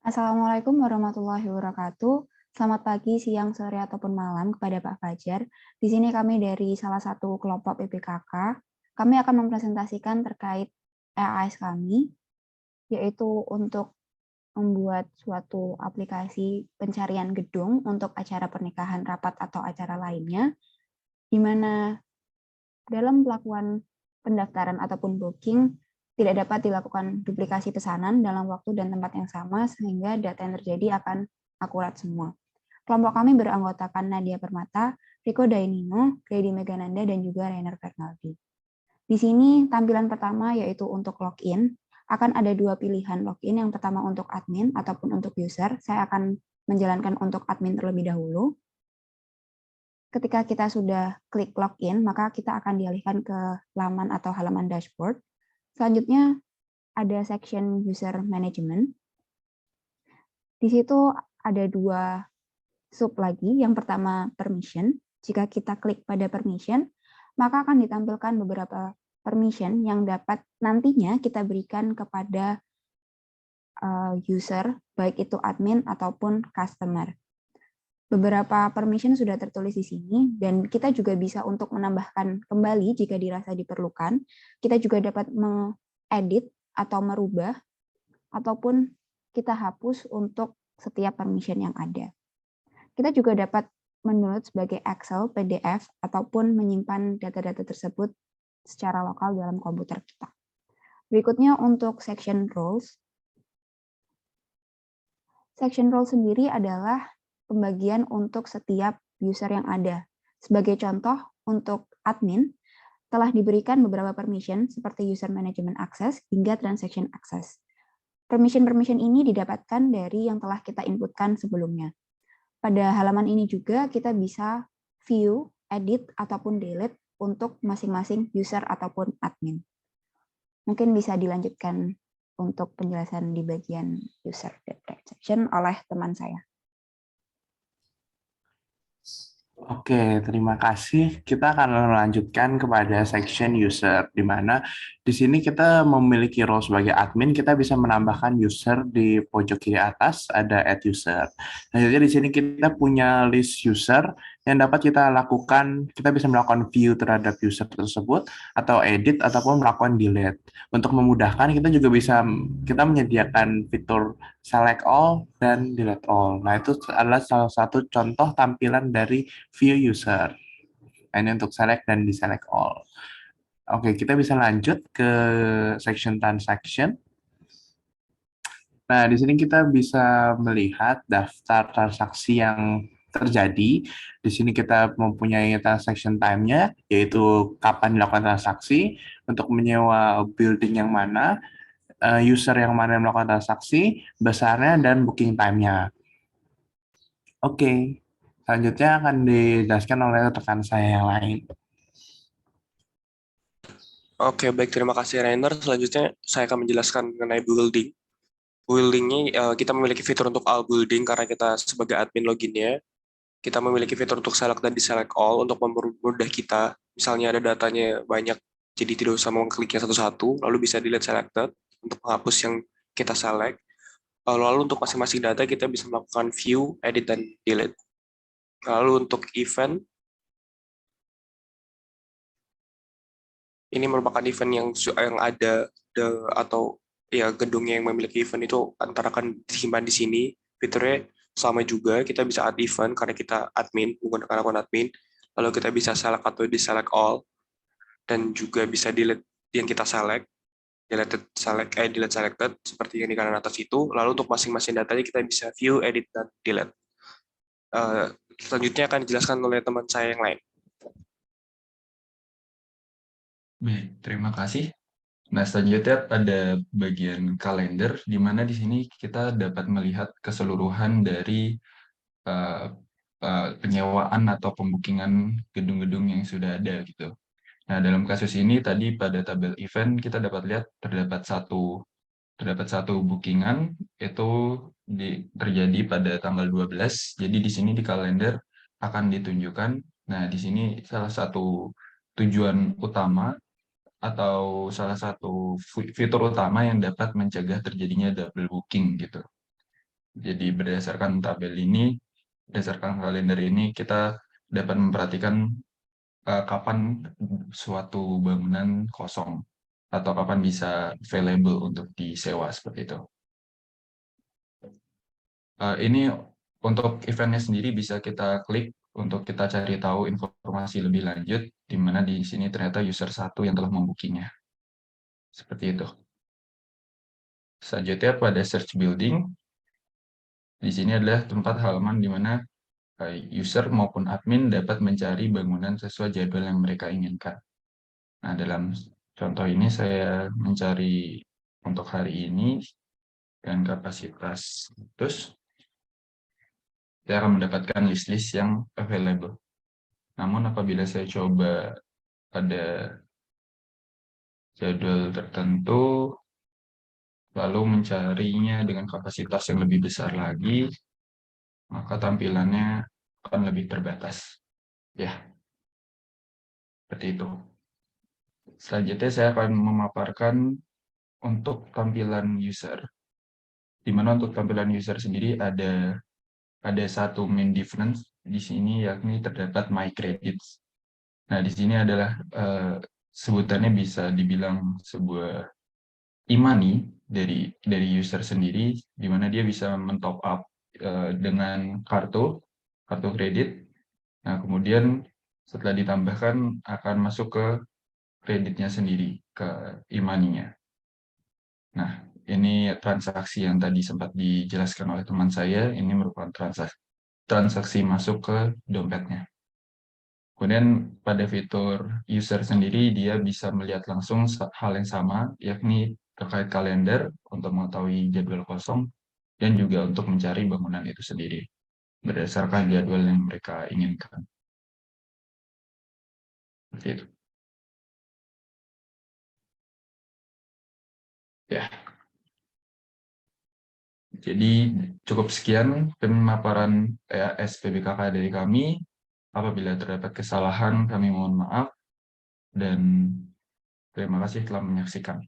Assalamualaikum warahmatullahi wabarakatuh. Selamat pagi, siang, sore, ataupun malam kepada Pak Fajar. Di sini kami dari salah satu kelompok PPKK. Kami akan mempresentasikan terkait AIS kami, yaitu untuk membuat suatu aplikasi pencarian gedung untuk acara pernikahan, rapat, atau acara lainnya, di mana dalam pelakuan pendaftaran ataupun booking tidak dapat dilakukan duplikasi pesanan dalam waktu dan tempat yang sama sehingga data yang terjadi akan akurat semua. Kelompok kami beranggotakan Nadia Permata, Rico Dainino, Grady Megananda, dan juga Rainer Fernaldi. Di sini tampilan pertama yaitu untuk login. Akan ada dua pilihan login, yang pertama untuk admin ataupun untuk user. Saya akan menjalankan untuk admin terlebih dahulu. Ketika kita sudah klik login, maka kita akan dialihkan ke laman atau halaman dashboard. Selanjutnya ada section user management. Di situ ada dua sub lagi. Yang pertama permission. Jika kita klik pada permission, maka akan ditampilkan beberapa permission yang dapat nantinya kita berikan kepada user, baik itu admin ataupun customer. Beberapa permission sudah tertulis di sini, dan kita juga bisa untuk menambahkan kembali jika dirasa diperlukan. Kita juga dapat mengedit atau merubah, ataupun kita hapus untuk setiap permission yang ada. Kita juga dapat mendownload sebagai Excel, PDF, ataupun menyimpan data-data tersebut secara lokal dalam komputer kita. Berikutnya untuk section roles. Section role sendiri adalah pembagian untuk setiap user yang ada. Sebagai contoh, untuk admin telah diberikan beberapa permission seperti user management access hingga transaction access. Permission-permission ini didapatkan dari yang telah kita inputkan sebelumnya. Pada halaman ini juga kita bisa view, edit, ataupun delete untuk masing-masing user ataupun admin. Mungkin bisa dilanjutkan untuk penjelasan di bagian user dan transaction oleh teman saya. Oke, terima kasih. Kita akan melanjutkan kepada section user, di mana di sini kita memiliki role sebagai admin, kita bisa menambahkan user di pojok kiri atas, ada add user. Nah, jadi di sini kita punya list user yang dapat kita lakukan, kita bisa melakukan view terhadap user tersebut, atau edit, ataupun melakukan delete. Untuk memudahkan, kita juga bisa, kita menyediakan fitur select all dan delete all. Nah, itu adalah salah satu contoh tampilan dari view user. Ini untuk select dan deselect all. Oke, kita bisa lanjut ke section transaction. Nah, di sini kita bisa melihat daftar transaksi yang terjadi. Di sini kita mempunyai transaction time-nya, yaitu kapan dilakukan transaksi, untuk menyewa building yang mana, user yang mana yang melakukan transaksi, besarnya, dan booking time-nya. Oke, selanjutnya akan dijelaskan oleh rekan saya yang lain. Oke, baik. Terima kasih, Rainer. Selanjutnya, saya akan menjelaskan mengenai building. Building-nya, kita memiliki fitur untuk all building karena kita sebagai admin loginnya. Kita memiliki fitur untuk select dan deselect all untuk mempermudah kita. Misalnya ada datanya banyak, jadi tidak usah mengkliknya satu-satu, lalu bisa delete selected untuk menghapus yang kita select. Lalu untuk masing-masing data, kita bisa melakukan view, edit, dan delete. Lalu untuk event, ini merupakan event yang ada atau ya gedungnya yang memiliki event itu antara akan disimpan di sini. Fiturnya sama juga, kita bisa add event karena kita admin, menggunakan akun admin. Lalu kita bisa select atau deselect all, dan juga bisa delete yang kita select, delete selected seperti yang di kanan atas itu. Lalu untuk masing-masing datanya kita bisa view, edit, dan delete. Selanjutnya akan dijelaskan oleh teman saya yang lain. Baik, terima kasih. Nah, selanjutnya pada bagian kalender, di mana di sini kita dapat melihat keseluruhan dari penyewaan atau pembukingan gedung-gedung yang sudah ada gitu. Nah, dalam kasus ini tadi pada tabel event kita dapat lihat terdapat satu bookingan itu terjadi pada tanggal 12. Jadi di sini di kalender akan ditunjukkan. Nah, di sini salah satu tujuan utama atau salah satu fitur utama yang dapat mencegah terjadinya double booking gitu. Jadi berdasarkan tabel ini, berdasarkan kalender ini, kita dapat memperhatikan kapan suatu bangunan kosong atau kapan bisa available untuk disewa seperti itu. Ini untuk eventnya sendiri bisa kita klik untuk kita cari tahu informasi lebih lanjut, di mana di sini ternyata user 1 yang telah membooking-nya. Seperti itu. Selanjutnya pada search building, di sini adalah tempat halaman di mana user maupun admin dapat mencari bangunan sesuai jadwal yang mereka inginkan. Nah, dalam contoh ini saya mencari untuk hari ini dengan kapasitas 100, saya akan mendapatkan list-list yang available. Namun apabila saya coba pada jadwal tertentu, lalu mencarinya dengan kapasitas yang lebih besar lagi, maka tampilannya akan lebih terbatas. Ya, seperti itu. Selanjutnya saya akan memaparkan untuk tampilan user. Di mana untuk tampilan user sendiri ada satu main difference di sini, yakni terdapat my credits. Nah, di sini adalah sebutannya bisa dibilang sebuah e-money dari user sendiri, di mana dia bisa men-top up dengan kartu kredit. Nah, kemudian setelah ditambahkan akan masuk ke kreditnya sendiri, ke e-money-nya. Nah, ini transaksi yang tadi sempat dijelaskan oleh teman saya, ini merupakan transaksi masuk ke dompetnya. Kemudian pada fitur user sendiri, dia bisa melihat langsung hal yang sama, yakni terkait kalender untuk mengetahui jadwal kosong, dan juga untuk mencari bangunan itu sendiri, berdasarkan jadwal yang mereka inginkan. Seperti itu. Ya. Jadi cukup sekian pemaparan EAS PBKK dari kami. Apabila terdapat kesalahan, kami mohon maaf, dan terima kasih telah menyaksikan.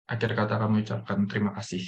Akhir kata kami ucapkan terima kasih.